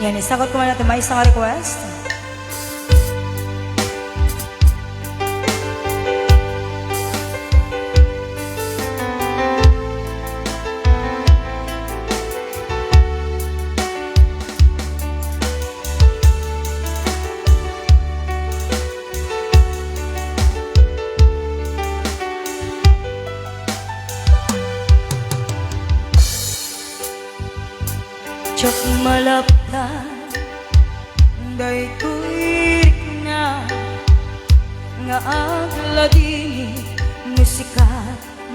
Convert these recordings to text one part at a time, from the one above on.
Yan, isakot ko natin may isang request. Tsak malaptan day tuirik na nga agladini musika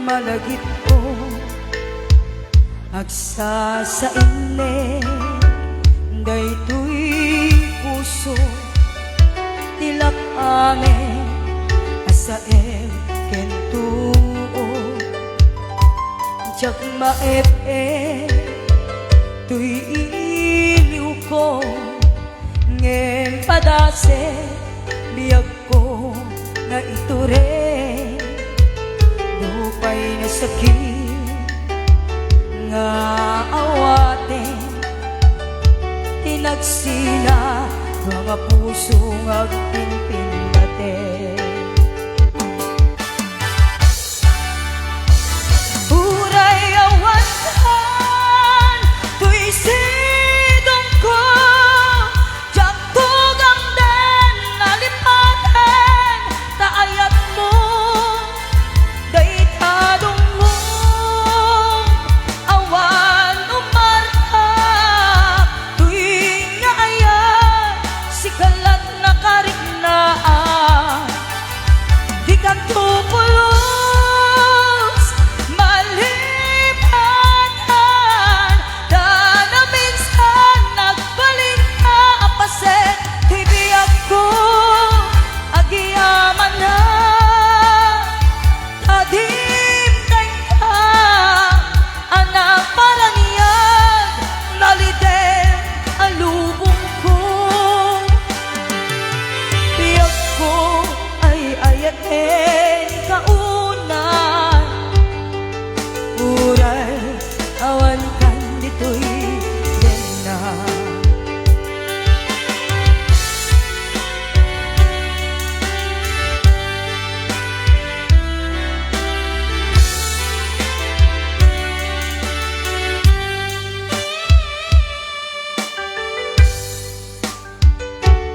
malagip ko agsa sa inne day tuy puso tilak ame asa kentuo tsak maep tuy iliw ko ngem padase biyag ko nga iture lupay na sakit nga awate tinagsina mga puso nga pinpindate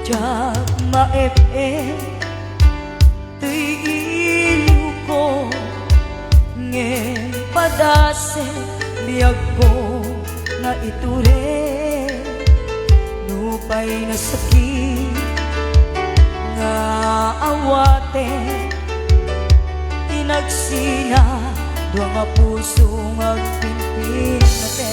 Tsak maep-ep tuy iliw ko ngem padase biyag ko nga iture nupay na sakit nga awate tinagsina duwa nga puso nga pinpin natin